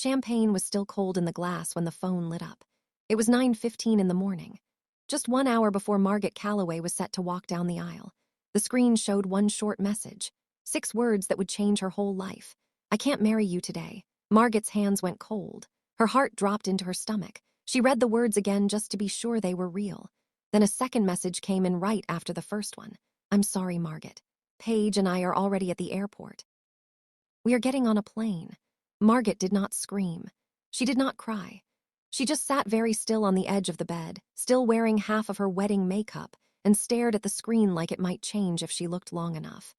champagne was still cold in the glass when the phone lit up. It was 9:15 in the morning. Just 1 hour before Margaret Calloway was set to walk down the aisle. The screen showed one short message. 6 words that would change her whole life. "I can't marry you today." Margaret's hands went cold. Her heart dropped into her stomach. She read the words again just to be sure they were real. Then a second message came in right after the first one. "I'm sorry, Margaret. Paige and I are already at the airport. We are getting on a plane." Margaret did not scream. She did not cry. She just sat very still on the edge of the bed, still wearing half of her wedding makeup, and stared at the screen like it might change if she looked long enough.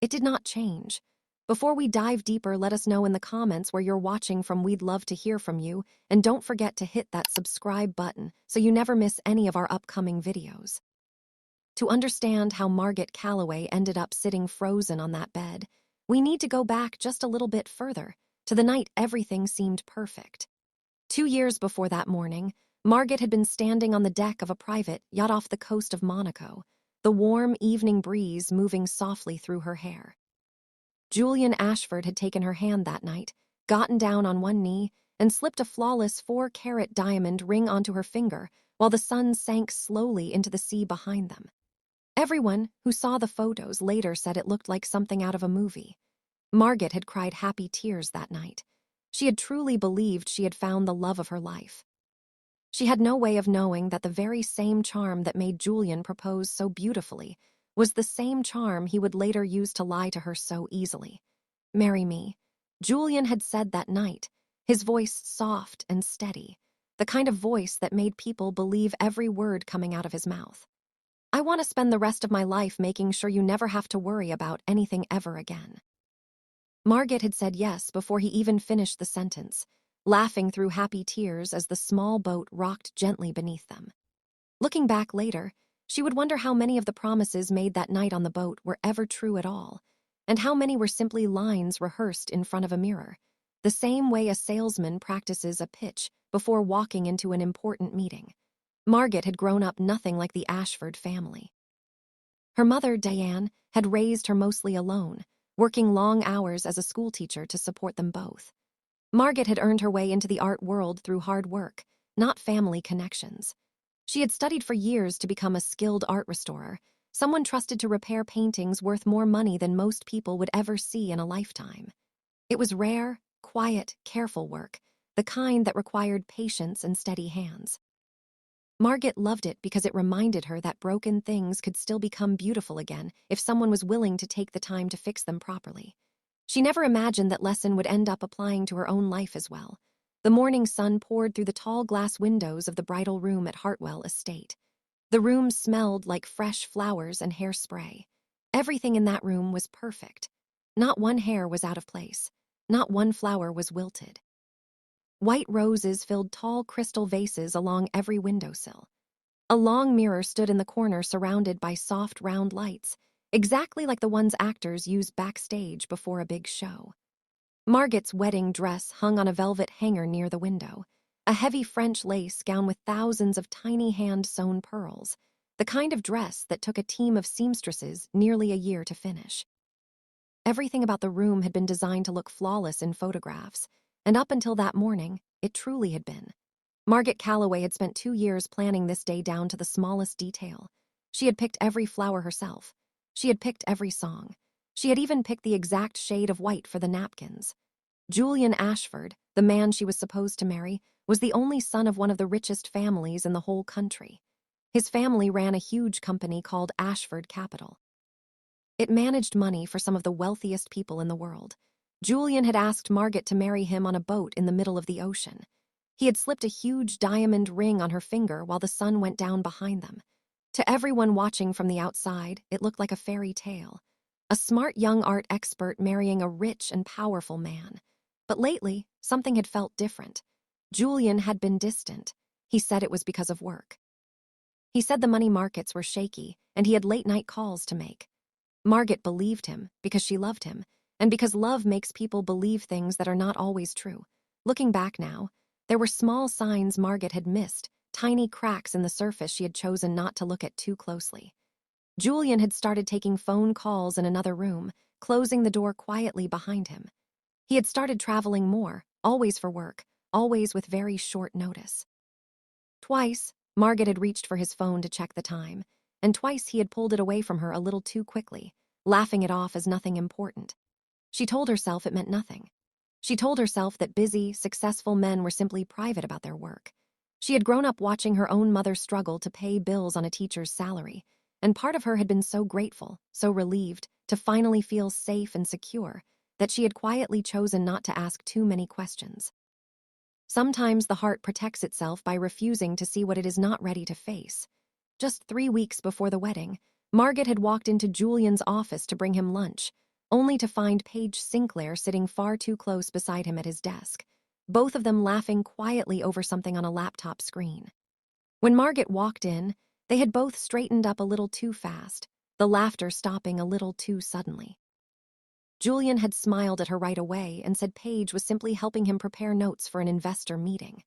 It did not change. Before we dive deeper, let us know in the comments where you're watching from. We'd love to hear from you, and don't forget to hit that subscribe button so you never miss any of our upcoming videos. To understand how Margaret Calloway ended up sitting frozen on that bed, we need to go back just a little bit further, to the night everything seemed perfect. 2 years before that morning, Margaret had been standing on the deck of a private yacht off the coast of Monaco, the warm evening breeze moving softly through her hair. Julian Ashford had taken her hand that night, gotten down on one knee, and slipped a flawless 4-carat diamond ring onto her finger while the sun sank slowly into the sea behind them. Everyone who saw the photos later said it looked like something out of a movie. Margaret had cried happy tears that night. She had truly believed she had found the love of her life. She had no way of knowing that the very same charm that made Julian propose so beautifully was the same charm he would later use to lie to her so easily. "Marry me," Julian had said that night, his voice soft and steady, the kind of voice that made people believe every word coming out of his mouth. "I want to spend the rest of my life making sure you never have to worry about anything ever again." Margaret had said yes before he even finished the sentence, laughing through happy tears as the small boat rocked gently beneath them. Looking back later, she would wonder how many of the promises made that night on the boat were ever true at all, and how many were simply lines rehearsed in front of a mirror, the same way a salesman practices a pitch before walking into an important meeting. Margaret had grown up nothing like the Ashford family. Her mother, Diane, had raised her mostly alone, working long hours as a schoolteacher to support them both. Margaret had earned her way into the art world through hard work, not family connections. She had studied for years to become a skilled art restorer, someone trusted to repair paintings worth more money than most people would ever see in a lifetime. It was rare, quiet, careful work, the kind that required patience and steady hands. Margaret loved it because it reminded her that broken things could still become beautiful again if someone was willing to take the time to fix them properly. She never imagined that lesson would end up applying to her own life as well. The morning sun poured through the tall glass windows of the bridal room at Hartwell Estate. The room smelled like fresh flowers and hairspray. Everything in that room was perfect. Not one hair was out of place. Not one flower was wilted. White roses filled tall crystal vases along every windowsill. A long mirror stood in the corner surrounded by soft round lights, exactly like the ones actors use backstage before a big show. Margaret's wedding dress hung on a velvet hanger near the window, a heavy French lace gown with thousands of tiny hand-sewn pearls, the kind of dress that took a team of seamstresses nearly a year to finish. Everything about the room had been designed to look flawless in photographs, and up until that morning, it truly had been. Margaret Calloway had spent 2 years planning this day down to the smallest detail. She had picked every flower herself. She had picked every song. She had even picked the exact shade of white for the napkins. Julian Ashford, the man she was supposed to marry, was the only son of one of the richest families in the whole country. His family ran a huge company called Ashford Capital. It managed money for some of the wealthiest people in the world. Julian had asked Margaret to marry him on a boat in the middle of the ocean. He had slipped a huge diamond ring on her finger while the sun went down behind them. To everyone watching from the outside, it looked like a fairy tale. A smart young art expert marrying a rich and powerful man. But lately, something had felt different. Julian had been distant. He said it was because of work. He said the money markets were shaky, and he had late-night calls to make. Margaret believed him because she loved him, and because love makes people believe things that are not always true. Looking back now, there were small signs Margaret had missed, tiny cracks in the surface she had chosen not to look at too closely. Julian had started taking phone calls in another room, closing the door quietly behind him. He had started traveling more, always for work, always with very short notice. Twice, Margaret had reached for his phone to check the time, and twice he had pulled it away from her a little too quickly, laughing it off as nothing important. She told herself it meant nothing. She told herself that busy, successful men were simply private about their work. She had grown up watching her own mother struggle to pay bills on a teacher's salary, and part of her had been so grateful, so relieved, to finally feel safe and secure, that she had quietly chosen not to ask too many questions. Sometimes the heart protects itself by refusing to see what it is not ready to face. Just 3 weeks before the wedding, Margaret had walked into Julian's office to bring him lunch, only to find Paige Sinclair sitting far too close beside him at his desk, both of them laughing quietly over something on a laptop screen. When Margaret walked in, they had both straightened up a little too fast, the laughter stopping a little too suddenly. Julian had smiled at her right away and said Paige was simply helping him prepare notes for an investor meeting.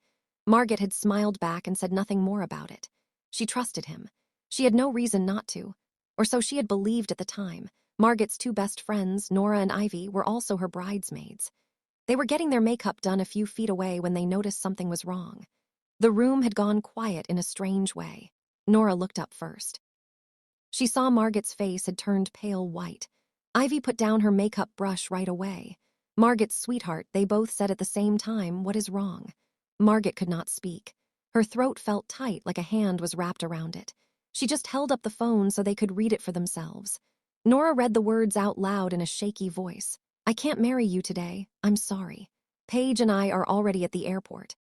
Margaret had smiled back and said nothing more about it. She trusted him. She had no reason not to, or so she had believed at the time. Margaret's two best friends, Nora and Ivy, were also her bridesmaids. They were getting their makeup done a few feet away when they noticed something was wrong. The room had gone quiet in a strange way. Nora looked up first. She saw Margaret's face had turned pale white. Ivy put down her makeup brush right away. Margaret's sweetheart, they both said at the same time, "What is wrong?" Margaret could not speak. Her throat felt tight, like a hand was wrapped around it. She just held up the phone so they could read it for themselves. Nora read the words out loud in a shaky voice. "I can't marry you today. I'm sorry. Paige and I are already at the airport."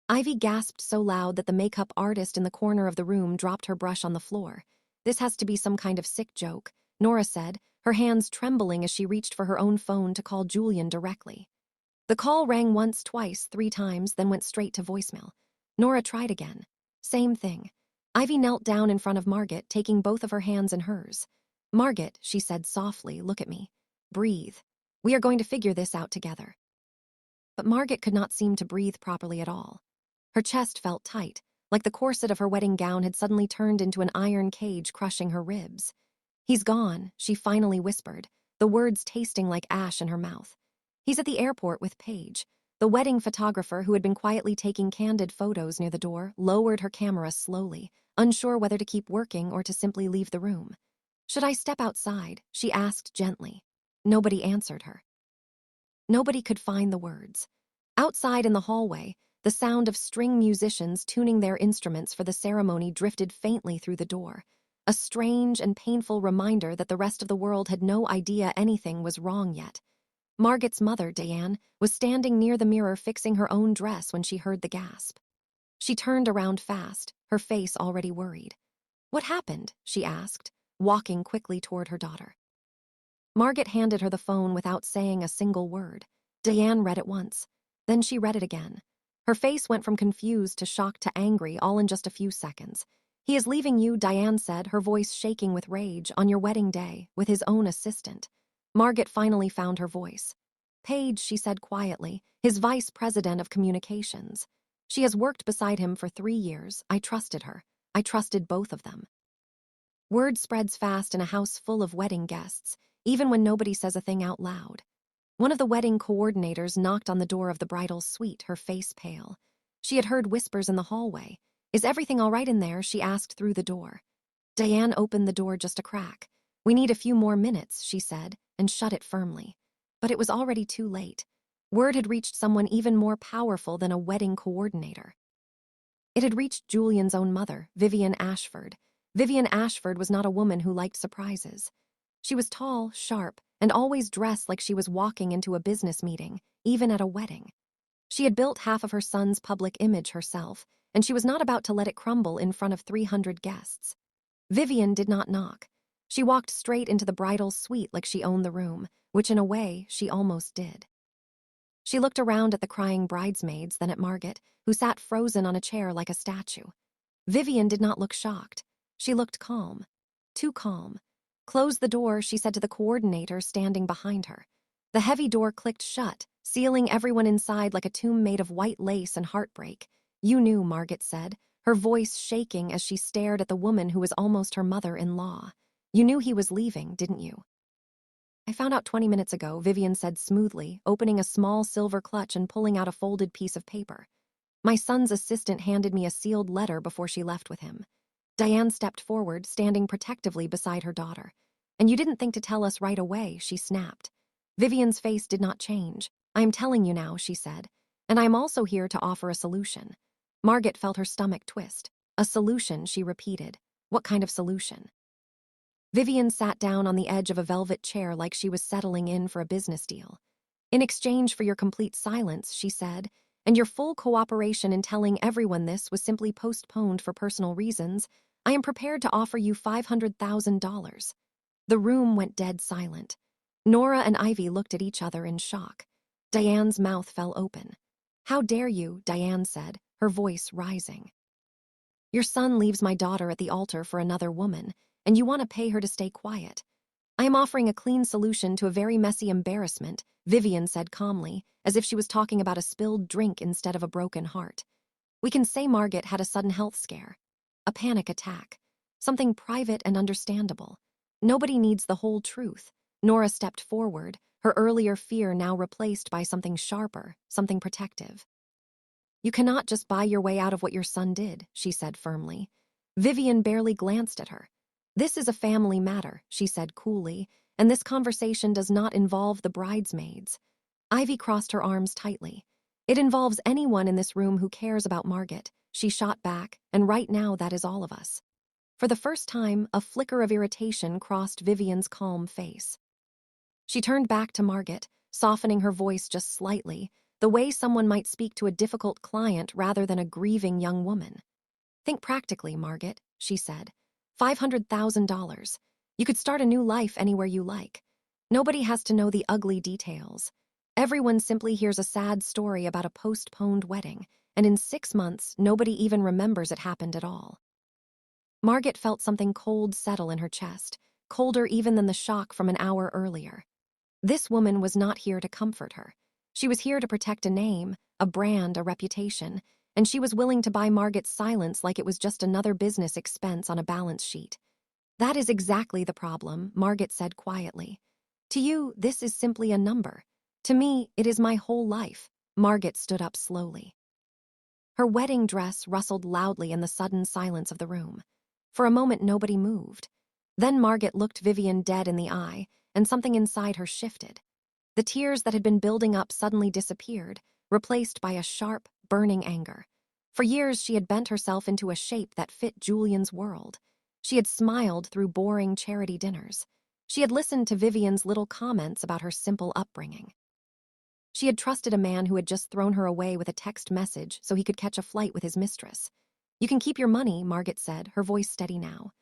Ivy gasped so loud that the makeup artist in the corner of the room dropped her brush on the floor. "This has to be some kind of sick joke," Nora said, her hands trembling as she reached for her own phone to call Julian directly. The call rang once, twice, 3 times, then went straight to voicemail. Nora tried again. Same thing. Ivy knelt down in front of Margaret, taking both of her hands in hers. "Margaret," she said softly, "look at me. Breathe. We are going to figure this out together." But Margaret could not seem to breathe properly at all. Her chest felt tight, like the corset of her wedding gown had suddenly turned into an iron cage crushing her ribs. "He's gone," she finally whispered, the words tasting like ash in her mouth. "He's at the airport with Paige." The wedding photographer, who had been quietly taking candid photos near the door, lowered her camera slowly, unsure whether to keep working or to simply leave the room. "Should I step outside?" she asked gently. Nobody answered her. Nobody could find the words. Outside in the hallway, the sound of string musicians tuning their instruments for the ceremony drifted faintly through the door, a strange and painful reminder that the rest of the world had no idea anything was wrong yet. Margaret's mother, Diane, was standing near the mirror fixing her own dress when she heard the gasp. She turned around fast, her face already worried. "What happened?" she asked, walking quickly toward her daughter. Margaret handed her the phone without saying a single word. Diane read it once. Then she read it again. Her face went from confused to shocked to angry all in just a few seconds. "He is leaving you," Diane said, her voice shaking with rage, "on your wedding day, with his own assistant." Margaret finally found her voice. "Paige," she said quietly, "his vice president of communications. She has worked beside him for 3 years. I trusted her. I trusted both of them." Word spreads fast in a house full of wedding guests, even when nobody says a thing out loud. One of the wedding coordinators knocked on the door of the bridal suite, her face pale. She had heard whispers in the hallway. "Is everything all right in there?" she asked through the door. Diane opened the door just a crack. "We need a few more minutes," she said, and shut it firmly. But it was already too late. Word had reached someone even more powerful than a wedding coordinator. It had reached Julian's own mother, Vivian Ashford. Vivian Ashford was not a woman who liked surprises. She was tall, sharp, and always dressed like she was walking into a business meeting, even at a wedding. She had built half of her son's public image herself, and she was not about to let it crumble in front of 300 guests. Vivian did not knock. She walked straight into the bridal suite like she owned the room, which in a way she almost did. She looked around at the crying bridesmaids, then at Margaret, who sat frozen on a chair like a statue. Vivian did not look shocked. She looked calm. Too calm. "Close the door," she said to the coordinator standing behind her. The heavy door clicked shut, sealing everyone inside like a tomb made of white lace and heartbreak. "You knew," Margaret said, her voice shaking as she stared at the woman who was almost her mother-in-law. "You knew he was leaving, didn't you?" I found out 20 minutes ago, Vivian said smoothly, opening a small silver clutch and pulling out a folded piece of paper. My son's assistant handed me a sealed letter before she left with him. Diane stepped forward, standing protectively beside her daughter. And you didn't think to tell us right away, she snapped. Vivian's face did not change. I am telling you now, she said. And I am also here to offer a solution. Margaret felt her stomach twist. A solution, she repeated. What kind of solution? Vivian sat down on the edge of a velvet chair like she was settling in for a business deal. In exchange for your complete silence, she said, and your full cooperation in telling everyone this was simply postponed for personal reasons, I am prepared to offer you $500,000. The room went dead silent. Nora and Ivy looked at each other in shock. Diane's mouth fell open. How dare you, Diane said, her voice rising. Your son leaves my daughter at the altar for another woman, and you want to pay her to stay quiet. I am offering a clean solution to a very messy embarrassment, Vivian said calmly, as if she was talking about a spilled drink instead of a broken heart. We can say Margaret had a sudden health scare. A panic attack. Something private and understandable. Nobody needs the whole truth. Nora stepped forward, her earlier fear now replaced by something sharper, something protective. You cannot just buy your way out of what your son did, she said firmly. Vivian barely glanced at her. This is a family matter, she said coolly, and this conversation does not involve the bridesmaids. Ivy crossed her arms tightly. It involves anyone in this room who cares about Margaret, she shot back, and right now that is all of us. For the first time, a flicker of irritation crossed Vivian's calm face. She turned back to Margaret, softening her voice just slightly, the way someone might speak to a difficult client rather than a grieving young woman. Think practically, Margaret, she said. $500,000. You could start a new life anywhere you like. Nobody has to know the ugly details. Everyone simply hears a sad story about a postponed wedding, and in 6 months, nobody even remembers it happened at all. Margaret felt something cold settle in her chest, colder even than the shock from an hour earlier. This woman was not here to comfort her. She was here to protect a name, a brand, a reputation, and she was willing to buy Margaret's silence like it was just another business expense on a balance sheet. That is exactly the problem, Margaret said quietly. To you, this is simply a number. To me, it is my whole life. Margaret stood up slowly. Her wedding dress rustled loudly in the sudden silence of the room. For a moment, nobody moved. Then Margaret looked Vivian dead in the eye, and something inside her shifted. The tears that had been building up suddenly disappeared, replaced by a sharp, burning anger. For years, she had bent herself into a shape that fit Julian's world. She had smiled through boring charity dinners. She had listened to Vivian's little comments about her simple upbringing. She had trusted a man who had just thrown her away with a text message so he could catch a flight with his mistress. You can keep your money, Margaret said, her voice steady now.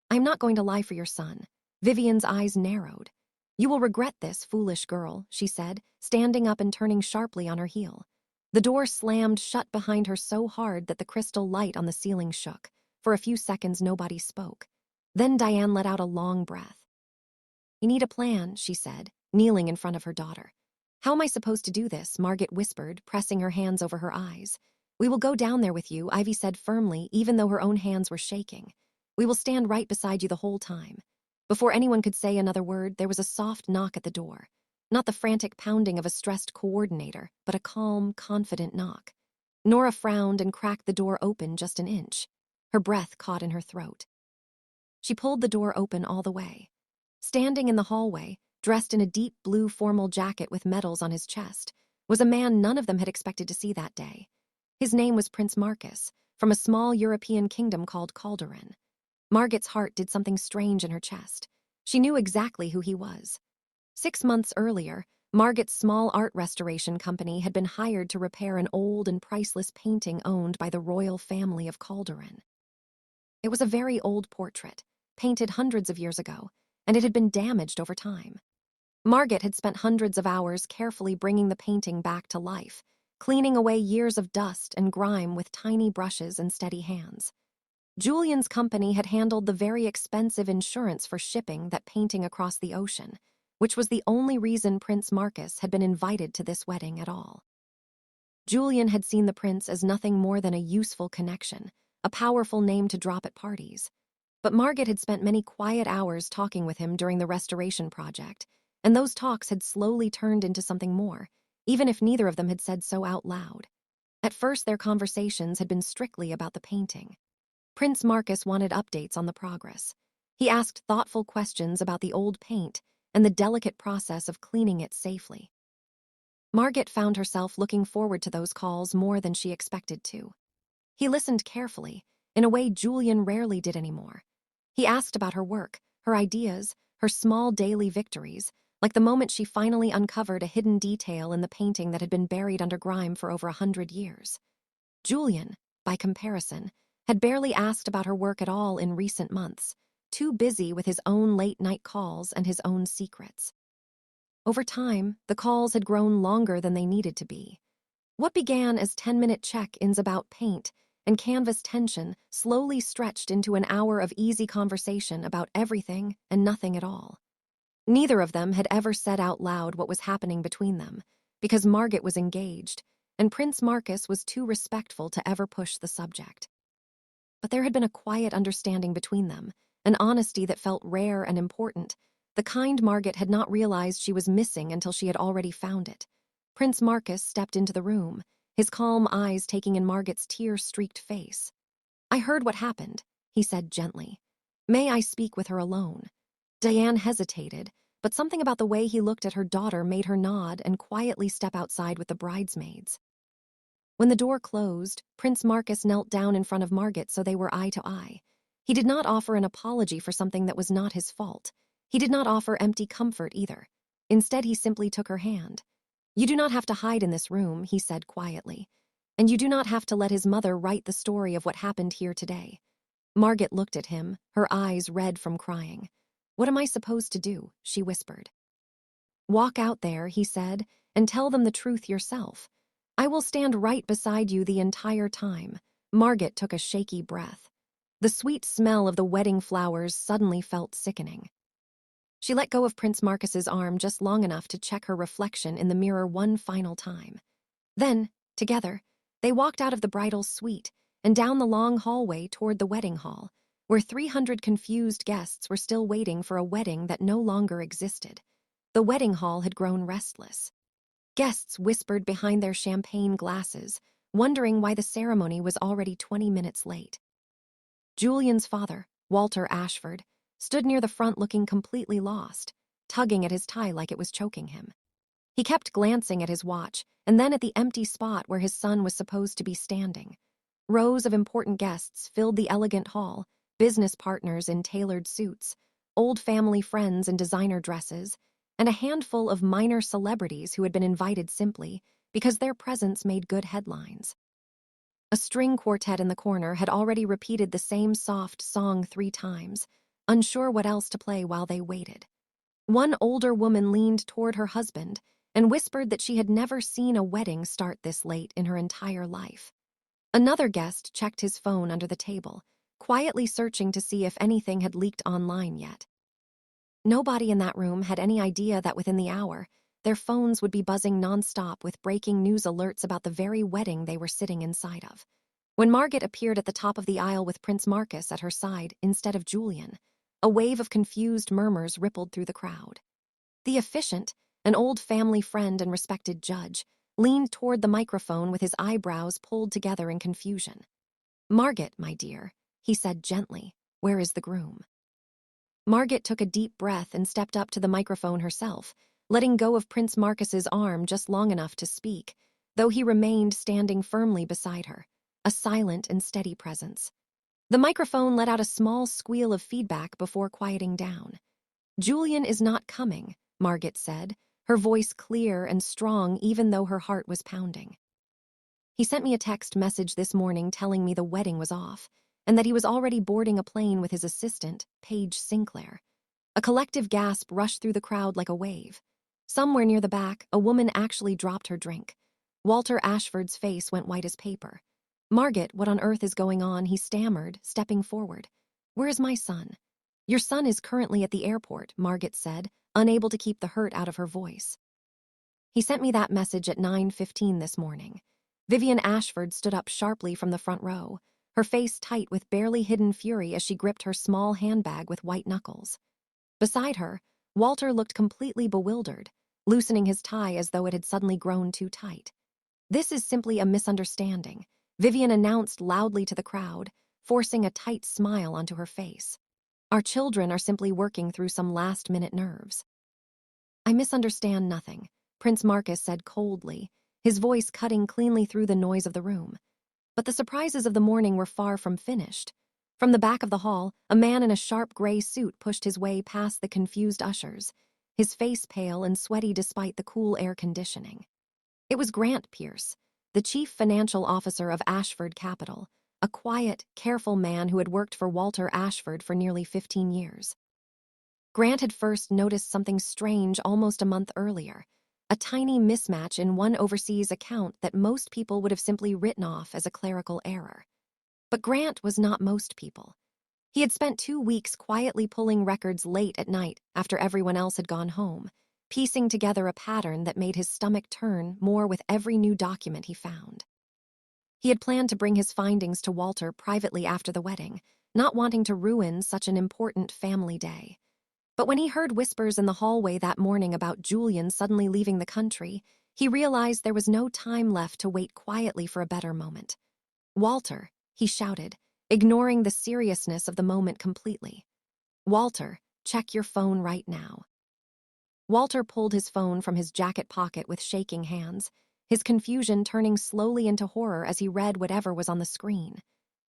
I am not going to lie for your son. Vivian's eyes narrowed. You will regret this, foolish girl, she said, standing up and turning sharply on her heel. The door slammed shut behind her so hard that the crystal light on the ceiling shook. For a few seconds, nobody spoke. Then Diane let out a long breath. You need a plan, she said, kneeling in front of her daughter. How am I supposed to do this? Margaret whispered, pressing her hands over her eyes. We will go down there with you, Ivy said firmly, even though her own hands were shaking. We will stand right beside you the whole time. Before anyone could say another word, there was a soft knock at the door. Not the frantic pounding of a stressed coordinator, but a calm, confident knock. Nora frowned and cracked the door open just an inch. Her breath caught in her throat. She pulled the door open all the way. Standing in the hallway, dressed in a deep blue formal jacket with medals on his chest, was a man none of them had expected to see that day. His name was Prince Marcus, from a small European kingdom called Calderon. Margaret's heart did something strange in her chest. She knew exactly who he was. 6 months earlier, Margaret's small art restoration company had been hired to repair an old and priceless painting owned by the royal family of Calderon. It was a very old portrait, painted hundreds of years ago, and it had been damaged over time. Margaret had spent hundreds of hours carefully bringing the painting back to life, cleaning away years of dust and grime with tiny brushes and steady hands. Julian's company had handled the very expensive insurance for shipping that painting across the ocean, which was the only reason Prince Marcus had been invited to this wedding at all. Julian had seen the prince as nothing more than a useful connection, a powerful name to drop at parties. But Margaret had spent many quiet hours talking with him during the restoration project, and those talks had slowly turned into something more, even if neither of them had said so out loud. At first, their conversations had been strictly about the painting. Prince Marcus wanted updates on the progress. He asked thoughtful questions about the old paint and the delicate process of cleaning it safely. Margaret found herself looking forward to those calls more than she expected to. He listened carefully, in a way Julian rarely did anymore. He asked about her work, her ideas, her small daily victories, like the moment she finally uncovered a hidden detail in the painting that had been buried under grime for over 100 years. Julian, by comparison, had barely asked about her work at all in recent months, too busy with his own late-night calls and his own secrets. Over time, the calls had grown longer than they needed to be. What began as 10-minute check-ins about paint and canvas tension slowly stretched into an hour of easy conversation about everything and nothing at all. Neither of them had ever said out loud what was happening between them, because Margaret was engaged, and Prince Marcus was too respectful to ever push the subject. But there had been a quiet understanding between them, an honesty that felt rare and important, the kind Margaret had not realized she was missing until she had already found it. Prince Marcus stepped into the room, his calm eyes taking in Margaret's tear-streaked face. "I heard what happened," he said gently. "May I speak with her alone?" Diane hesitated, but something about the way he looked at her daughter made her nod and quietly step outside with the bridesmaids. When the door closed, Prince Marcus knelt down in front of Margaret so they were eye to eye. He did not offer an apology for something that was not his fault. He did not offer empty comfort either. Instead, he simply took her hand. "You do not have to hide in this room," he said quietly. "And you do not have to let his mother write the story of what happened here today." Margaret looked at him, her eyes red from crying. "What am I supposed to do?" she whispered. "Walk out there," he said, "and tell them the truth yourself. I will stand right beside you the entire time." Margaret took a shaky breath. The sweet smell of the wedding flowers suddenly felt sickening. She let go of Prince Marcus's arm just long enough to check her reflection in the mirror one final time. Then, together, they walked out of the bridal suite and down the long hallway toward the wedding hall, where 300 confused guests were still waiting for a wedding that no longer existed. The wedding hall had grown restless. Guests whispered behind their champagne glasses, wondering why the ceremony was already 20 minutes late. Julian's father, Walter Ashford, stood near the front looking completely lost, tugging at his tie like it was choking him. He kept glancing at his watch and then at the empty spot where his son was supposed to be standing. Rows of important guests filled the elegant hall, business partners in tailored suits, old family friends in designer dresses, and a handful of minor celebrities who had been invited simply because their presence made good headlines. A string quartet in the corner had already repeated the same soft song 3 times, unsure what else to play while they waited. One older woman leaned toward her husband and whispered that she had never seen a wedding start this late in her entire life. Another guest checked his phone under the table, quietly searching to see if anything had leaked online yet. Nobody in that room had any idea that within the hour, their phones would be buzzing nonstop with breaking news alerts about the very wedding they were sitting inside of. When Margaret appeared at the top of the aisle with Prince Marcus at her side instead of Julian, a wave of confused murmurs rippled through the crowd. The officiant, an old family friend and respected judge, leaned toward the microphone with his eyebrows pulled together in confusion. "Margaret, my dear," he said gently, "where is the groom?" Margaret took a deep breath and stepped up to the microphone herself, letting go of Prince Marcus's arm just long enough to speak, though he remained standing firmly beside her, a silent and steady presence. The microphone let out a small squeal of feedback before quieting down. "Julian is not coming," Margaret said, her voice clear and strong even though her heart was pounding. "He sent me a text message this morning telling me the wedding was off, and that he was already boarding a plane with his assistant, Paige Sinclair." A collective gasp rushed through the crowd like a wave. Somewhere near the back, a woman actually dropped her drink. Walter Ashford's face went white as paper. "Margaret, what on earth is going on?" he stammered, stepping forward. "Where is my son?" "Your son is currently at the airport," Margaret said, unable to keep the hurt out of her voice. "He sent me that message at 9:15 this morning." Vivian Ashford stood up sharply from the front row, her face tight with barely hidden fury as she gripped her small handbag with white knuckles. Beside her, Walter looked completely bewildered, loosening his tie as though it had suddenly grown too tight. "This is simply a misunderstanding," Vivian announced loudly to the crowd, forcing a tight smile onto her face. "Our children are simply working through some last-minute nerves." "I misunderstand nothing," Prince Marcus said coldly, his voice cutting cleanly through the noise of the room. But the surprises of the morning were far from finished. From the back of the hall, a man in a sharp gray suit pushed his way past the confused ushers, his face pale and sweaty despite the cool air conditioning. It was Grant Pierce, the chief financial officer of Ashford Capital, a quiet, careful man who had worked for Walter Ashford for nearly 15 years. Grant had first noticed something strange almost a month earlier, a tiny mismatch in one overseas account that most people would have simply written off as a clerical error. But Grant was not most people. He had spent 2 weeks quietly pulling records late at night after everyone else had gone home, piecing together a pattern that made his stomach turn more with every new document he found. He had planned to bring his findings to Walter privately after the wedding, not wanting to ruin such an important family day. But when he heard whispers in the hallway that morning about Julian suddenly leaving the country, he realized there was no time left to wait quietly for a better moment. "Walter," he shouted, ignoring the seriousness of the moment completely. "Walter, check your phone right now." Walter pulled his phone from his jacket pocket with shaking hands, his confusion turning slowly into horror as he read whatever was on the screen.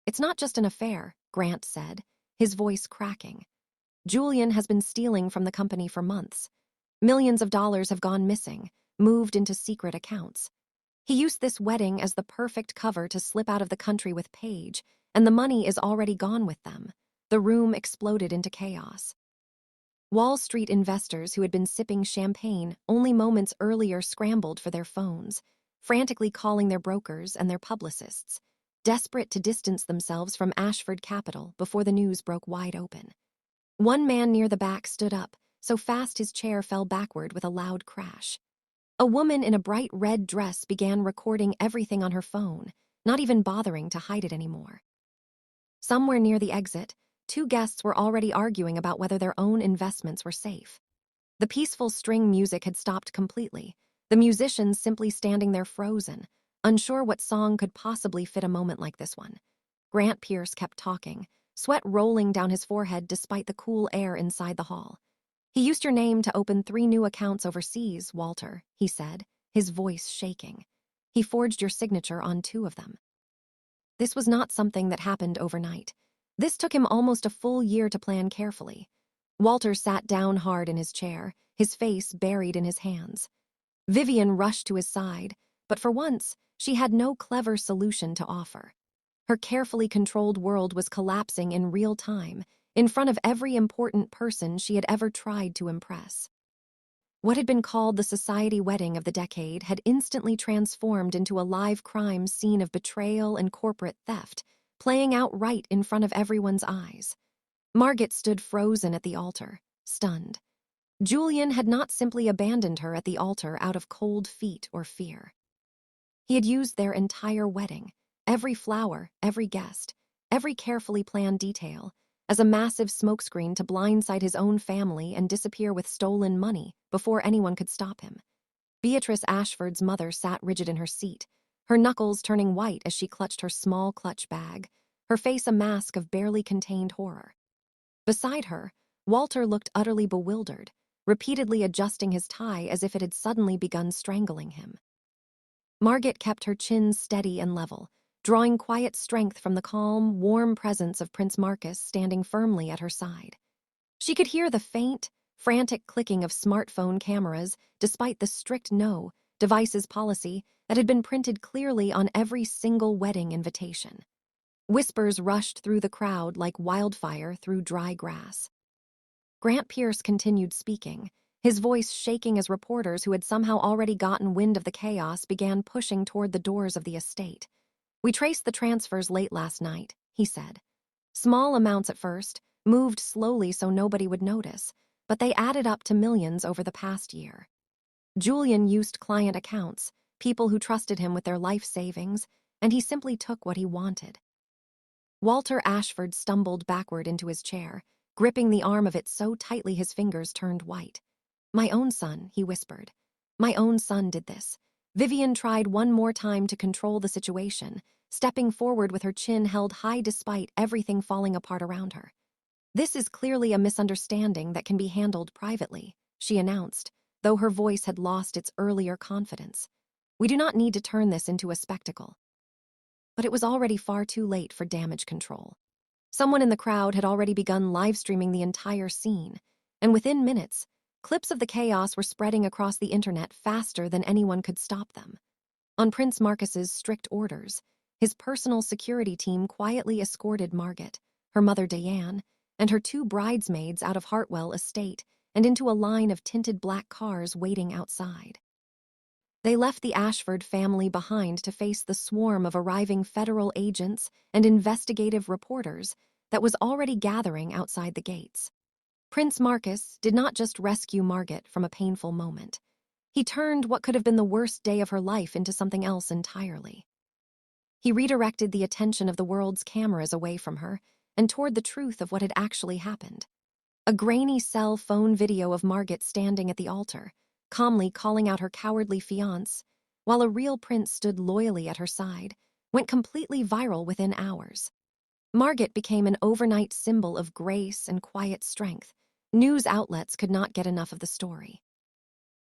"It's not just an affair," Grant said, his voice cracking. "Julian has been stealing from the company for months. Millions of dollars have gone missing, moved into secret accounts. He used this wedding as the perfect cover to slip out of the country with Paige, and the money is already gone with them." The room exploded into chaos. Wall Street investors who had been sipping champagne only moments earlier scrambled for their phones, frantically calling their brokers and their publicists, desperate to distance themselves from Ashford Capital before the news broke wide open. One man near the back stood up, so fast his chair fell backward with a loud crash. A woman in a bright red dress began recording everything on her phone, not even bothering to hide it anymore. Somewhere near the exit, 2 guests were already arguing about whether their own investments were safe. The peaceful string music had stopped completely, the musicians simply standing there frozen, unsure what song could possibly fit a moment like this one. Grant Pierce kept talking, sweat rolling down his forehead despite the cool air inside the hall. "He used your name to open 3 new accounts overseas, Walter," he said, his voice shaking. "He forged your signature on 2 of them." This was not something that happened overnight. This took him almost a full year to plan carefully. Walter sat down hard in his chair, his face buried in his hands. Vivian rushed to his side, but for once, she had no clever solution to offer. Her carefully controlled world was collapsing in real time, in front of every important person she had ever tried to impress. What had been called the society wedding of the decade had instantly transformed into a live crime scene of betrayal and corporate theft, playing out right in front of everyone's eyes. Margit stood frozen at the altar, stunned. Julian had not simply abandoned her at the altar out of cold feet or fear. He had used their entire wedding, every flower, every guest, every carefully planned detail, as a massive smokescreen to blindside his own family and disappear with stolen money before anyone could stop him. Beatrice Ashford's mother sat rigid in her seat, her knuckles turning white as she clutched her small clutch bag, her face a mask of barely contained horror. Beside her, Walter looked utterly bewildered, repeatedly adjusting his tie as if it had suddenly begun strangling him. Margit kept her chin steady and level, drawing quiet strength from the calm, warm presence of Prince Marcus standing firmly at her side. She could hear the faint, frantic clicking of smartphone cameras despite the strict no devices policy that had been printed clearly on every single wedding invitation. Whispers rushed through the crowd like wildfire through dry grass. Grant Pierce continued speaking, his voice shaking as reporters who had somehow already gotten wind of the chaos began pushing toward the doors of the estate. "We traced the transfers late last night," he said. "Small amounts at first, moved slowly so nobody would notice, but they added up to millions over the past year. Julian used client accounts, people who trusted him with their life savings, and he simply took what he wanted." Walter Ashford stumbled backward into his chair, gripping the arm of it so tightly his fingers turned white. "My own son," he whispered. "My own son did this." Vivian tried one more time to control the situation, stepping forward with her chin held high despite everything falling apart around her. "This is clearly a misunderstanding that can be handled privately," she announced, though her voice had lost its earlier confidence. "We do not need to turn this into a spectacle." But it was already far too late for damage control. Someone in the crowd had already begun live-streaming the entire scene, and within minutes, clips of the chaos were spreading across the internet faster than anyone could stop them. On Prince Marcus's strict orders, his personal security team quietly escorted Margaret, her mother Diane, and her 2 bridesmaids out of Hartwell Estate and into a line of tinted black cars waiting outside. They left the Ashford family behind to face the swarm of arriving federal agents and investigative reporters that was already gathering outside the gates. Prince Marcus did not just rescue Margaret from a painful moment. He turned what could have been the worst day of her life into something else entirely. He redirected the attention of the world's cameras away from her and toward the truth of what had actually happened. A grainy cell phone video of Margaret standing at the altar, calmly calling out her cowardly fiancé, while a real prince stood loyally at her side, went completely viral within hours. Margaret became an overnight symbol of grace and quiet strength. News outlets could not get enough of the story.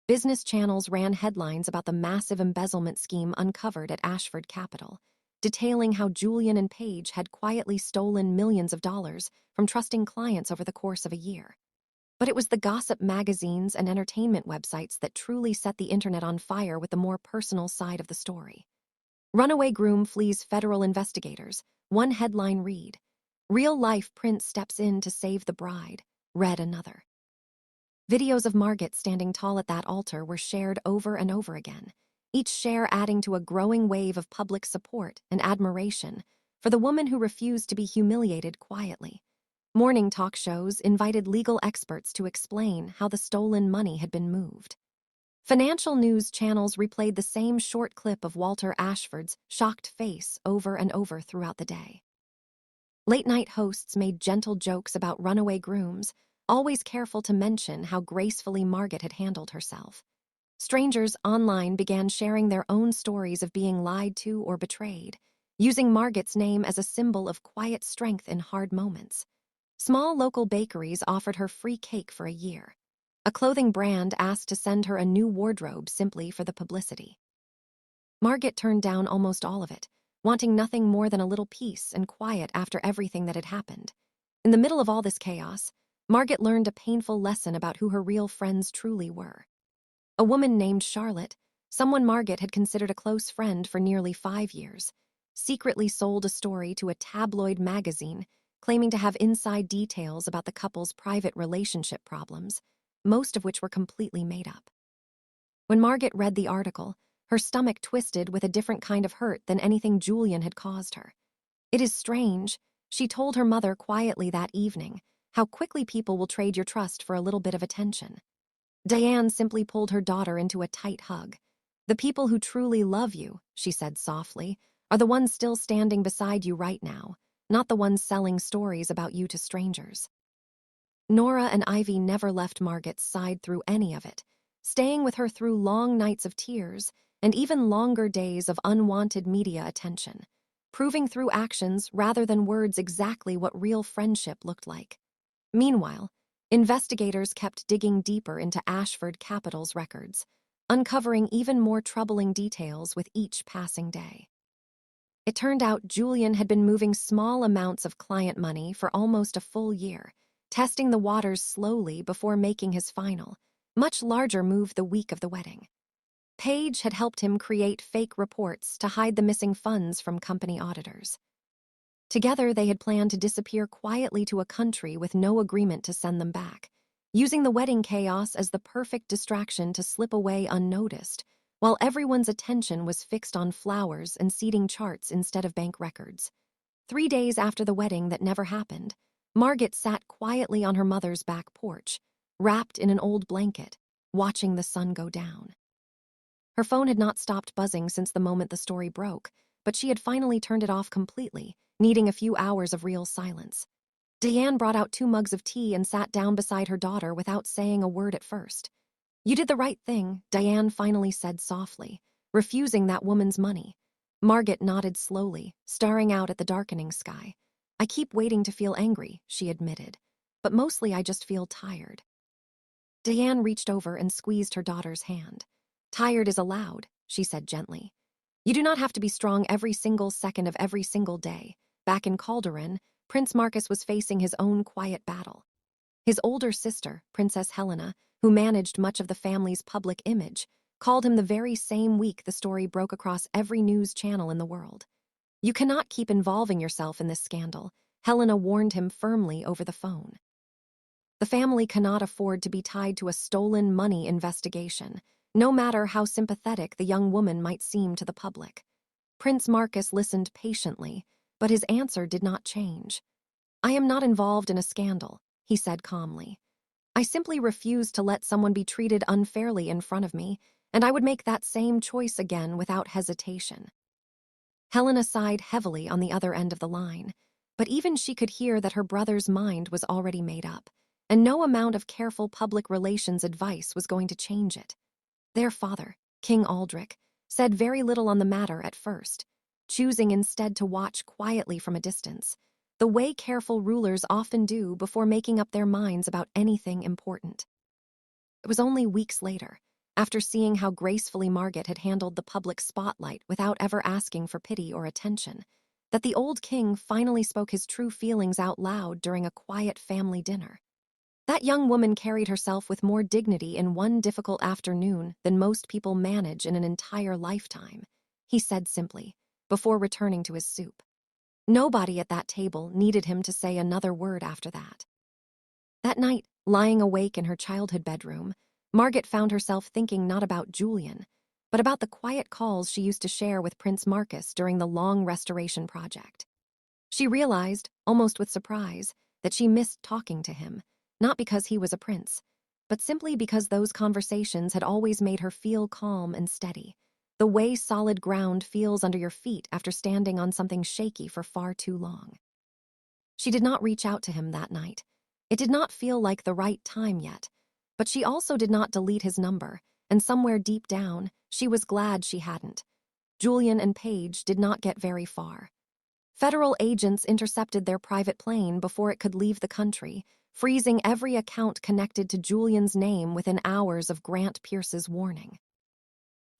Business channels ran headlines about the massive embezzlement scheme uncovered at Ashford Capital, detailing how Julian and Paige had quietly stolen millions of dollars from trusting clients over the course of a year. But it was the gossip magazines and entertainment websites that truly set the internet on fire with the more personal side of the story. Runaway groom flees federal investigators. One headline read, "Real-life prince steps in to save the bride," read another. Videos of Margaret standing tall at that altar were shared over and over again, each share adding to a growing wave of public support and admiration for the woman who refused to be humiliated quietly. Morning talk shows invited legal experts to explain how the stolen money had been moved. Financial news channels replayed the same short clip of Walter Ashford's shocked face over and over throughout the day. Late-night hosts made gentle jokes about runaway grooms, always careful to mention how gracefully Margaret had handled herself. Strangers online began sharing their own stories of being lied to or betrayed, using Margaret's name as a symbol of quiet strength in hard moments. Small local bakeries offered her free cake for a year. A clothing brand asked to send her a new wardrobe simply for the publicity. Margaret turned down almost all of it, wanting nothing more than a little peace and quiet after everything that had happened. In the middle of all this chaos, Margaret learned a painful lesson about who her real friends truly were. A woman named Charlotte, someone Margaret had considered a close friend for nearly 5 years, secretly sold a story to a tabloid magazine claiming to have inside details about the couple's private relationship problems, most of which were completely made up. When Margaret read the article, her stomach twisted with a different kind of hurt than anything Julian had caused her. "It is strange," she told her mother quietly that evening, "how quickly people will trade your trust for a little bit of attention." Diane simply pulled her daughter into a tight hug. "The people who truly love you," she said softly, "are the ones still standing beside you right now, not the ones selling stories about you to strangers." Nora and Ivy never left Margaret's side through any of it, staying with her through long nights of tears and even longer days of unwanted media attention, proving through actions rather than words exactly what real friendship looked like. Meanwhile, investigators kept digging deeper into Ashford Capital's records, uncovering even more troubling details with each passing day. It turned out Julian had been moving small amounts of client money for almost a full year, testing the waters slowly before making his final, much larger move the week of the wedding. Paige had helped him create fake reports to hide the missing funds from company auditors. Together, they had planned to disappear quietly to a country with no agreement to send them back, using the wedding chaos as the perfect distraction to slip away unnoticed, while everyone's attention was fixed on flowers and seating charts instead of bank records. 3 days after the wedding that never happened, Margaret sat quietly on her mother's back porch, wrapped in an old blanket, watching the sun go down. Her phone had not stopped buzzing since the moment the story broke, but she had finally turned it off completely, needing a few hours of real silence. Diane brought out 2 mugs of tea and sat down beside her daughter without saying a word at first. "You did the right thing," Diane finally said softly, "refusing that woman's money." Margaret nodded slowly, staring out at the darkening sky. "I keep waiting to feel angry," she admitted, "but mostly I just feel tired." Diane reached over and squeezed her daughter's hand. "Tired is allowed," she said gently. "You do not have to be strong every single second of every single day." Back in Calderon, Prince Marcus was facing his own quiet battle. His older sister, Princess Helena, who managed much of the family's public image, called him the very same week the story broke across every news channel in the world. "You cannot keep involving yourself in this scandal," Helena warned him firmly over the phone. "The family cannot afford to be tied to a stolen money investigation, no matter how sympathetic the young woman might seem to the public." Prince Marcus listened patiently, but his answer did not change. "I am not involved in a scandal," he said calmly. "I simply refuse to let someone be treated unfairly in front of me, and I would make that same choice again without hesitation." Helena sighed heavily on the other end of the line, but even she could hear that her brother's mind was already made up, and no amount of careful public relations advice was going to change it. Their father, King Aldrich, said very little on the matter at first, choosing instead to watch quietly from a distance, the way careful rulers often do before making up their minds about anything important. It was only weeks later, after seeing how gracefully Margaret had handled the public spotlight without ever asking for pity or attention, that the old king finally spoke his true feelings out loud during a quiet family dinner. "That young woman carried herself with more dignity in one difficult afternoon than most people manage in an entire lifetime," he said simply, before returning to his soup. Nobody at that table needed him to say another word after that. That night, lying awake in her childhood bedroom, Margaret found herself thinking not about Julian, but about the quiet calls she used to share with Prince Marcus during the long restoration project. She realized, almost with surprise, that she missed talking to him, not because he was a prince, but simply because those conversations had always made her feel calm and steady, the way solid ground feels under your feet after standing on something shaky for far too long. She did not reach out to him that night. It did not feel like the right time yet, but she also did not delete his number, and somewhere deep down, she was glad she hadn't. Julian and Paige did not get very far. Federal agents intercepted their private plane before it could leave the country, freezing every account connected to Julian's name within hours of Grant Pierce's warning.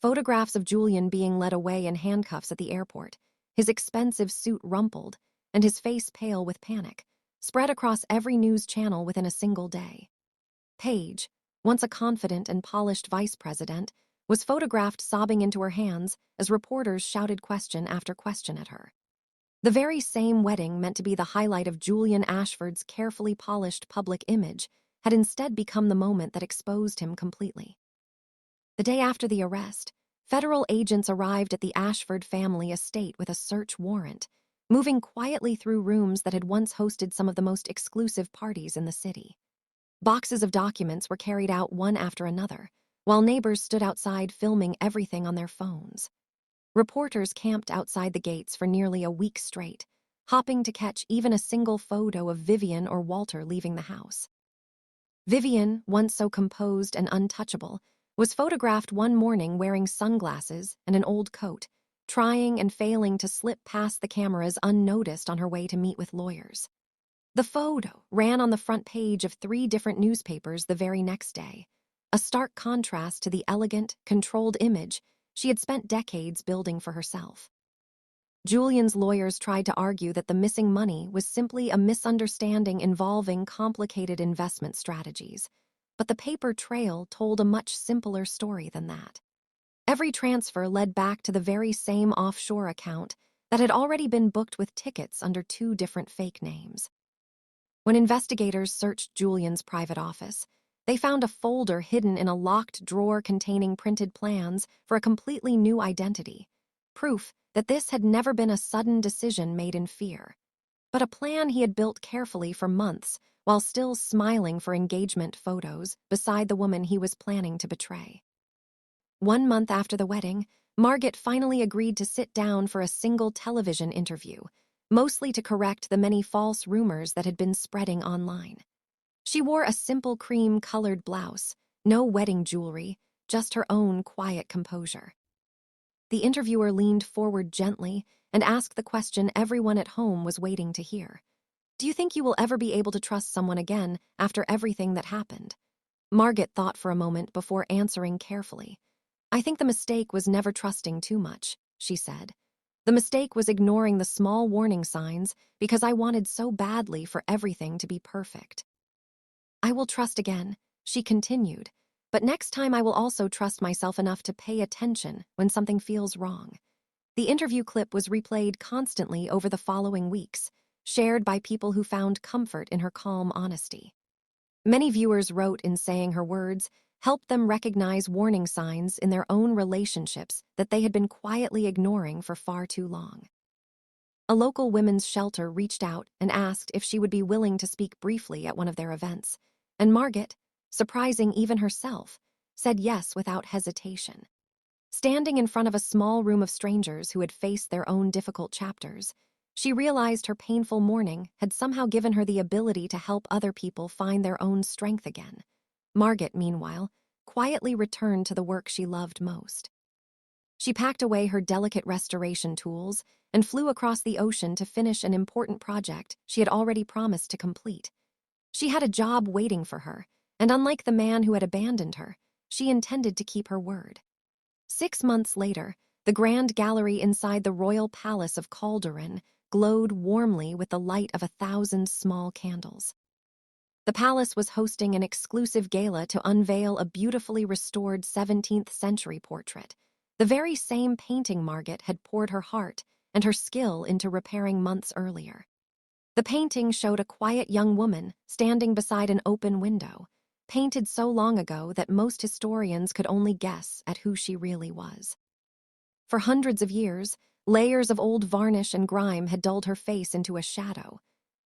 Photographs of Julian being led away in handcuffs at the airport, his expensive suit rumpled, and his face pale with panic, spread across every news channel within a single day. Paige, once a confident and polished vice president, was photographed sobbing into her hands as reporters shouted question after question at her. The very same wedding meant to be the highlight of Julian Ashford's carefully polished public image had instead become the moment that exposed him completely. The day after the arrest, federal agents arrived at the Ashford family estate with a search warrant, moving quietly through rooms that had once hosted some of the most exclusive parties in the city. Boxes of documents were carried out one after another, while neighbors stood outside filming everything on their phones. Reporters camped outside the gates for nearly a week straight, hopping to catch even a single photo of Vivian or Walter leaving the house. Vivian, once so composed and untouchable, was photographed one morning wearing sunglasses and an old coat, trying and failing to slip past the cameras unnoticed on her way to meet with lawyers. The photo ran on the front page of 3 different newspapers the very next day, a stark contrast to the elegant, controlled image she had spent decades building for herself. Julian's lawyers tried to argue that the missing money was simply a misunderstanding involving complicated investment strategies, but the paper trail told a much simpler story than that. Every transfer led back to the very same offshore account that had already been booked with tickets under 2 different fake names. When investigators searched Julian's private office, they found a folder hidden in a locked drawer containing printed plans for a completely new identity, proof that this had never been a sudden decision made in fear, but a plan he had built carefully for months while still smiling for engagement photos beside the woman he was planning to betray. 1 month after the wedding, Margaret finally agreed to sit down for a single television interview, mostly to correct the many false rumors that had been spreading online. She wore a simple cream-colored blouse, no wedding jewelry, just her own quiet composure. The interviewer leaned forward gently and asked the question everyone at home was waiting to hear. Do you think you will ever be able to trust someone again after everything that happened? Margaret thought for a moment before answering carefully. I think the mistake was never trusting too much, she said. The mistake was ignoring the small warning signs because I wanted so badly for everything to be perfect. I will trust again, she continued, but next time I will also trust myself enough to pay attention when something feels wrong. The interview clip was replayed constantly over the following weeks, shared by people who found comfort in her calm honesty. Many viewers wrote in saying her words helped them recognize warning signs in their own relationships that they had been quietly ignoring for far too long. A local women's shelter reached out and asked if she would be willing to speak briefly at one of their events, and Margaret, surprising even herself, said yes without hesitation. Standing in front of a small room of strangers who had faced their own difficult chapters, she realized her painful mourning had somehow given her the ability to help other people find their own strength again. Margaret, meanwhile, quietly returned to the work she loved most. She packed away her delicate restoration tools and flew across the ocean to finish an important project she had already promised to complete. She had a job waiting for her, and unlike the man who had abandoned her, she intended to keep her word. 6 months later, the grand gallery inside the royal palace of Calderon glowed warmly with the light of 1,000 small candles. The palace was hosting an exclusive gala to unveil a beautifully restored 17th-century portrait, the very same painting Margaret had poured her heart and her skill into repairing months earlier. The painting showed a quiet young woman standing beside an open window, painted so long ago that most historians could only guess at who she really was. For hundreds of years, layers of old varnish and grime had dulled her face into a shadow.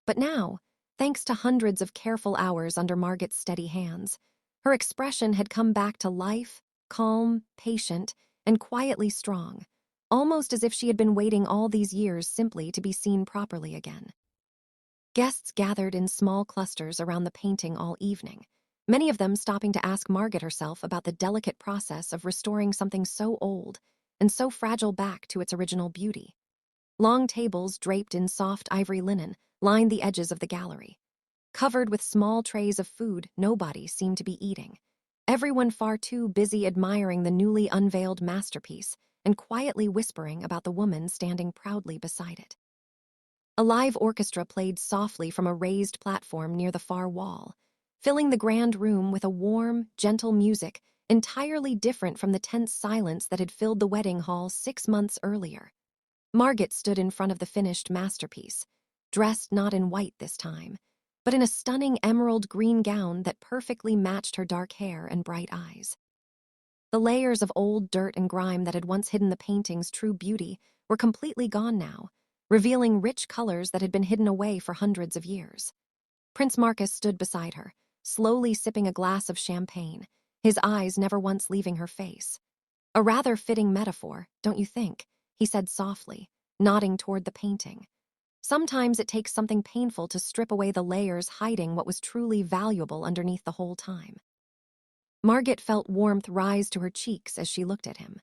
But now, thanks to hundreds of careful hours under Margaret's steady hands, her expression had come back to life, calm, patient, and quietly strong, almost as if she had been waiting all these years simply to be seen properly again. Guests gathered in small clusters around the painting all evening, many of them stopping to ask Margaret herself about the delicate process of restoring something so old and so fragile back to its original beauty. Long tables draped in soft ivory linen lined the edges of the gallery. Covered with small trays of food nobody seemed to be eating, everyone far too busy admiring the newly unveiled masterpiece and quietly whispering about the woman standing proudly beside it. A live orchestra played softly from a raised platform near the far wall, filling the grand room with a warm, gentle music entirely different from the tense silence that had filled the wedding hall 6 months earlier. Margaret stood in front of the finished masterpiece, dressed not in white this time, but in a stunning emerald green gown that perfectly matched her dark hair and bright eyes. The layers of old dirt and grime that had once hidden the painting's true beauty were completely gone now, revealing rich colors that had been hidden away for hundreds of years. Prince Marcus stood beside her, slowly sipping a glass of champagne, his eyes never once leaving her face. A rather fitting metaphor, don't you think? He said softly, nodding toward the painting. Sometimes it takes something painful to strip away the layers hiding what was truly valuable underneath the whole time. Margaret felt warmth rise to her cheeks as she looked at him.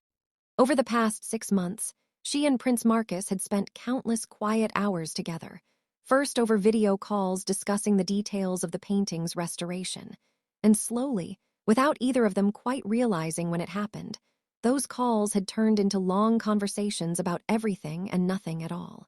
Over the past 6 months, she and Prince Marcus had spent countless quiet hours together, first over video calls discussing the details of the painting's restoration, and slowly, without either of them quite realizing when it happened, those calls had turned into long conversations about everything and nothing at all.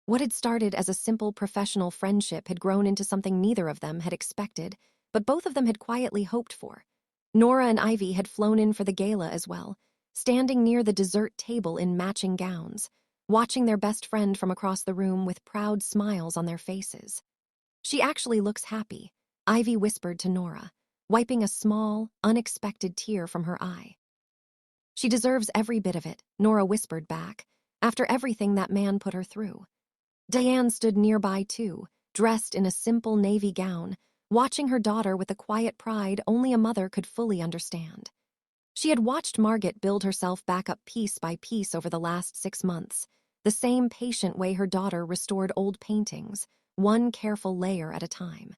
What had started as a simple professional friendship had grown into something neither of them had expected, but both of them had quietly hoped for. Nora and Ivy had flown in for the gala as well, standing near the dessert table in matching gowns, watching their best friend from across the room with proud smiles on their faces. She actually looks happy, Ivy whispered to Nora, wiping a small, unexpected tear from her eye. She deserves every bit of it, Nora whispered back, after everything that man put her through. Diane stood nearby too, dressed in a simple navy gown, watching her daughter with a quiet pride only a mother could fully understand. She had watched Margaret build herself back up piece by piece over the last 6 months, the same patient way her daughter restored old paintings, one careful layer at a time.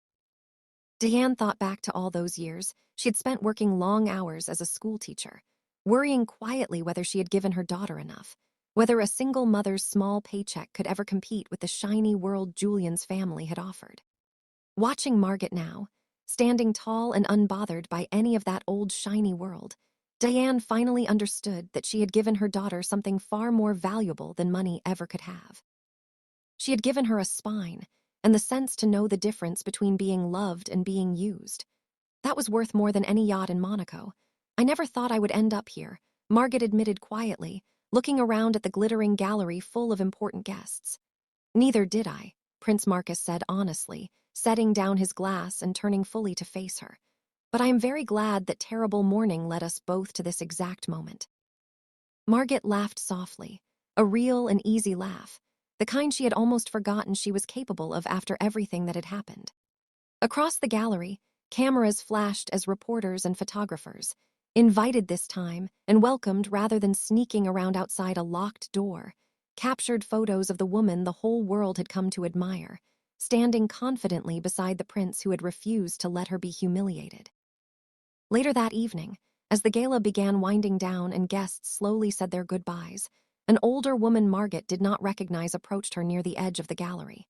Diane thought back to all those years she had spent working long hours as a schoolteacher, worrying quietly whether she had given her daughter enough, whether a single mother's small paycheck could ever compete with the shiny world Julian's family had offered. Watching Margaret now, standing tall and unbothered by any of that old shiny world, Diane finally understood that she had given her daughter something far more valuable than money ever could have. She had given her a spine and the sense to know the difference between being loved and being used. That was worth more than any yacht in Monaco. I never thought I would end up here, Margaret admitted quietly, looking around at the glittering gallery full of important guests. Neither did I, Prince Marcus said honestly, setting down his glass and turning fully to face her. But I am very glad that terrible morning led us both to this exact moment. Margaret laughed softly, a real and easy laugh, the kind she had almost forgotten she was capable of after everything that had happened. Across the gallery, cameras flashed as reporters and photographers, invited this time and welcomed rather than sneaking around outside a locked door, captured photos of the woman the whole world had come to admire, standing confidently beside the prince who had refused to let her be humiliated. Later that evening, as the gala began winding down and guests slowly said their goodbyes, an older woman Margaret did not recognize approached her near the edge of the gallery.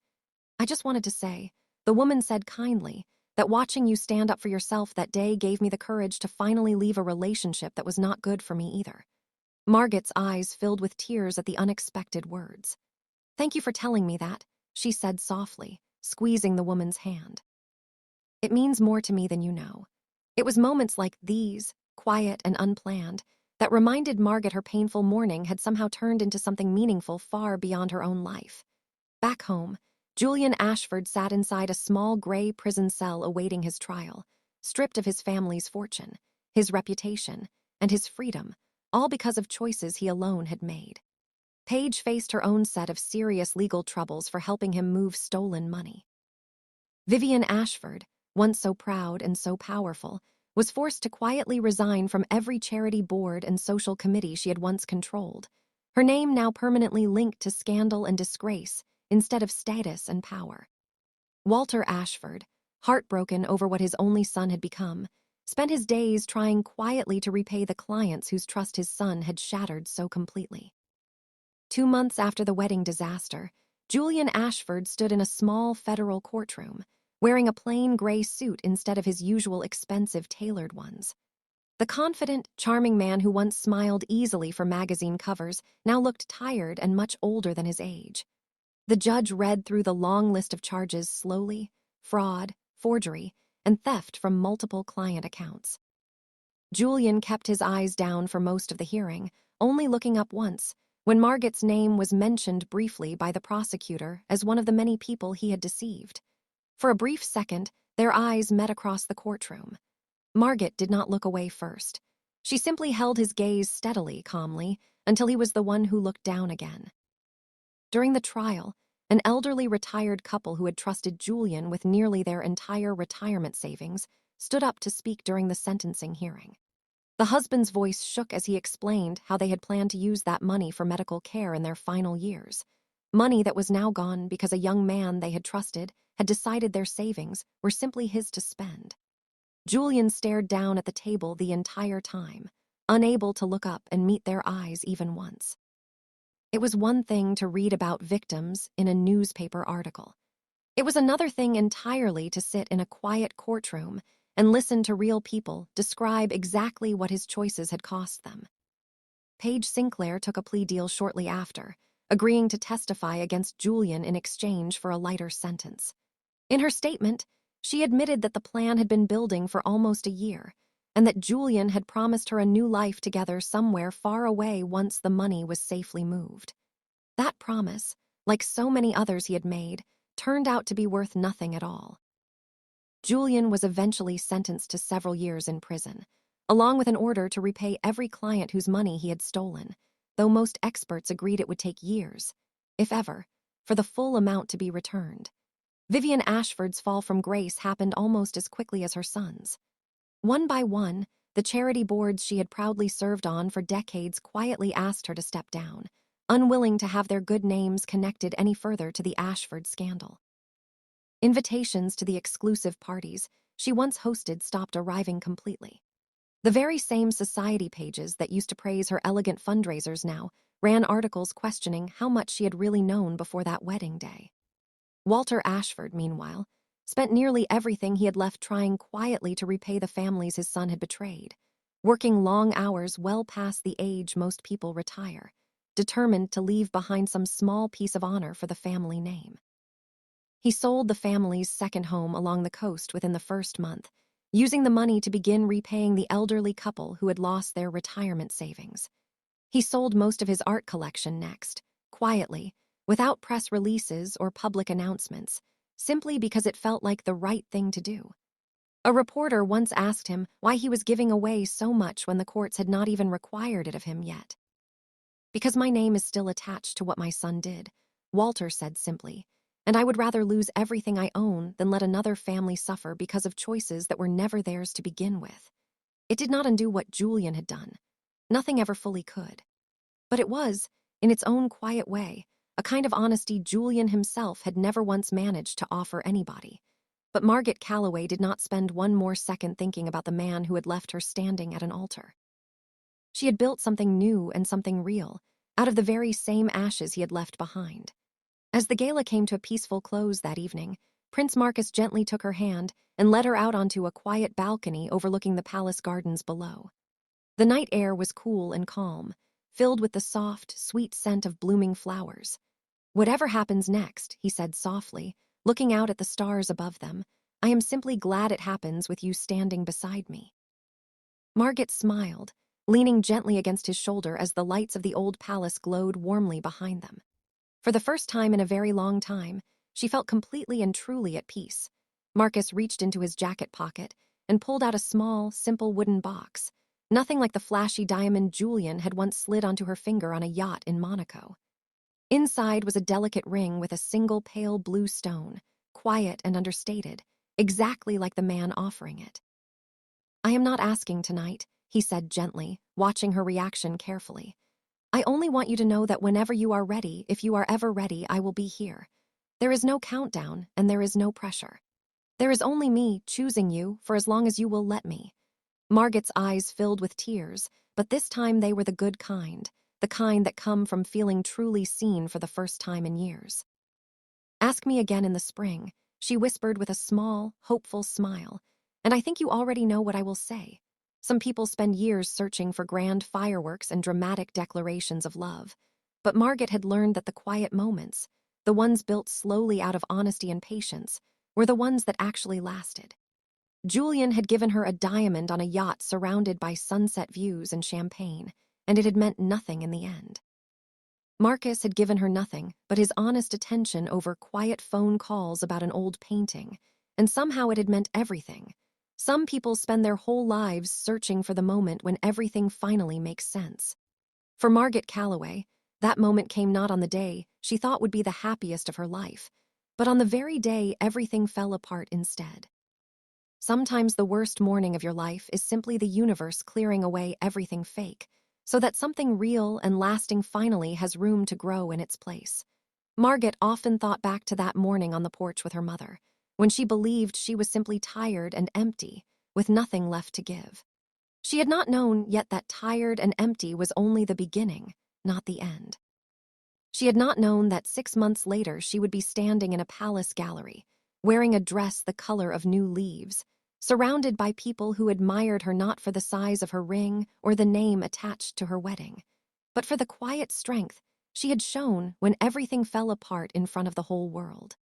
"I just wanted to say," the woman said kindly, "that watching you stand up for yourself that day gave me the courage to finally leave a relationship that was not good for me either." Margaret's eyes filled with tears at the unexpected words. "Thank you for telling me that," she said softly, squeezing the woman's hand. "It means more to me than you know." It was moments like these, quiet and unplanned, that reminded Margaret her painful morning had somehow turned into something meaningful far beyond her own life. Back home, Julian Ashford sat inside a small gray prison cell awaiting his trial, stripped of his family's fortune, his reputation, and his freedom, all because of choices he alone had made. Paige faced her own set of serious legal troubles for helping him move stolen money. Vivian Ashford, once so proud and so powerful, was forced to quietly resign from every charity board and social committee she had once controlled, her name now permanently linked to scandal and disgrace instead of status and power. Walter Ashford, heartbroken over what his only son had become, spent his days trying quietly to repay the clients whose trust his son had shattered so completely. 2 months after the wedding disaster, Julian Ashford stood in a small federal courtroom, wearing a plain gray suit instead of his usual expensive tailored ones. The confident, charming man who once smiled easily for magazine covers now looked tired and much older than his age. The judge read through the long list of charges slowly: fraud, forgery, and theft from multiple client accounts. Julian kept his eyes down for most of the hearing, only looking up once, when Margaret's name was mentioned briefly by the prosecutor as one of the many people he had deceived. For a brief second, their eyes met across the courtroom. Margaret did not look away first. She simply held his gaze steadily, calmly, until he was the one who looked down again. During the trial, an elderly retired couple who had trusted Julian with nearly their entire retirement savings stood up to speak during the sentencing hearing. The husband's voice shook as he explained how they had planned to use that money for medical care in their final years. Money that was now gone because a young man they had trusted had decided their savings were simply his to spend. Julian stared down at the table the entire time, unable to look up and meet their eyes even once. It was one thing to read about victims in a newspaper article. It was another thing entirely to sit in a quiet courtroom and listen to real people describe exactly what his choices had cost them. Paige Sinclair took a plea deal shortly after, agreeing to testify against Julian in exchange for a lighter sentence. In her statement, she admitted that the plan had been building for almost a year, and that Julian had promised her a new life together somewhere far away once the money was safely moved. That promise, like so many others he had made, turned out to be worth nothing at all. Julian was eventually sentenced to several years in prison, along with an order to repay every client whose money he had stolen, though most experts agreed it would take years, if ever, for the full amount to be returned. Vivian Ashford's fall from grace happened almost as quickly as her son's. One by one, the charity boards she had proudly served on for decades quietly asked her to step down, unwilling to have their good names connected any further to the Ashford scandal. Invitations to the exclusive parties she once hosted stopped arriving completely. The very same society pages that used to praise her elegant fundraisers now ran articles questioning how much she had really known before that wedding day. Walter Ashford, meanwhile, spent nearly everything he had left trying quietly to repay the families his son had betrayed, working long hours well past the age most people retire, determined to leave behind some small piece of honor for the family name. He sold the family's second home along the coast within the first month, using the money to begin repaying the elderly couple who had lost their retirement savings. He sold most of his art collection next, quietly, without press releases or public announcements, simply because it felt like the right thing to do. A reporter once asked him why he was giving away so much when the courts had not even required it of him yet. "Because my name is still attached to what my son did," Walter said simply, "and I would rather lose everything I own than let another family suffer because of choices that were never theirs to begin with." It did not undo what Julian had done. Nothing ever fully could. But it was, in its own quiet way, a kind of honesty Julian himself had never once managed to offer anybody. But Margaret Calloway did not spend one more second thinking about the man who had left her standing at an altar. She had built something new and something real, out of the very same ashes he had left behind. As the gala came to a peaceful close that evening, Prince Marcus gently took her hand and led her out onto a quiet balcony overlooking the palace gardens below. The night air was cool and calm, filled with the soft, sweet scent of blooming flowers. "Whatever happens next," he said softly, looking out at the stars above them, "I am simply glad it happens with you standing beside me." Margaret smiled, leaning gently against his shoulder as the lights of the old palace glowed warmly behind them. For the first time in a very long time, she felt completely and truly at peace. Marcus reached into his jacket pocket and pulled out a small, simple wooden box, nothing like the flashy diamond Julian had once slid onto her finger on a yacht in Monaco. Inside was a delicate ring with a single pale blue stone, quiet and understated, exactly like the man offering it. "I am not asking tonight," he said gently, watching her reaction carefully. "I only want you to know that whenever you are ready, if you are ever ready, I will be here. There is no countdown, and there is no pressure. There is only me choosing you for as long as you will let me." Margaret's eyes filled with tears, but this time they were the kind that come from feeling truly seen for the first time in years. "Ask me again in the spring," she whispered with a small, hopeful smile, "and I think you already know what I will say. Some people spend years searching for grand fireworks and dramatic declarations of love, but Margaret had learned that the quiet moments, the ones built slowly out of honesty and patience, were the ones that actually lasted. Julian had given her a diamond on a yacht surrounded by sunset views and champagne, and it had meant nothing in the end. Marcus had given her nothing but his honest attention over quiet phone calls about an old painting, and somehow it had meant everything. Some people spend their whole lives searching for the moment when everything finally makes sense. For Margaret Calloway, that moment came not on the day she thought would be the happiest of her life, but on the very day everything fell apart instead. Sometimes the worst morning of your life is simply the universe clearing away everything fake, so that something real and lasting finally has room to grow in its place. Margaret often thought back to that morning on the porch with her mother, when she believed she was simply tired and empty, with nothing left to give. She had not known yet that tired and empty was only the beginning, not the end. She had not known that 6 months later she would be standing in a palace gallery, wearing a dress the color of new leaves, surrounded by people who admired her not for the size of her ring or the name attached to her wedding, but for the quiet strength she had shown when everything fell apart in front of the whole world.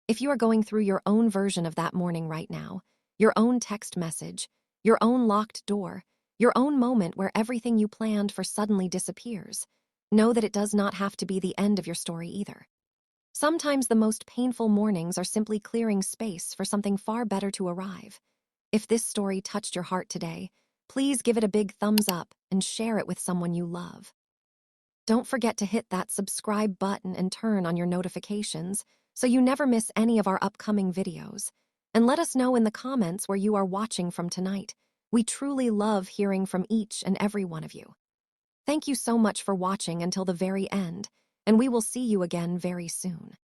If you are going through your own version of that morning right now, your own text message, your own locked door, your own moment where everything you planned for suddenly disappears, know that it does not have to be the end of your story either. Sometimes the most painful mornings are simply clearing space for something far better to arrive. If this story touched your heart today, please give it a big thumbs up and share it with someone you love. Don't forget to hit that subscribe button and turn on your notifications so you never miss any of our upcoming videos. And let us know in the comments where you are watching from tonight. We truly love hearing from each and every one of you. Thank you so much for watching until the very end, and we will see you again very soon.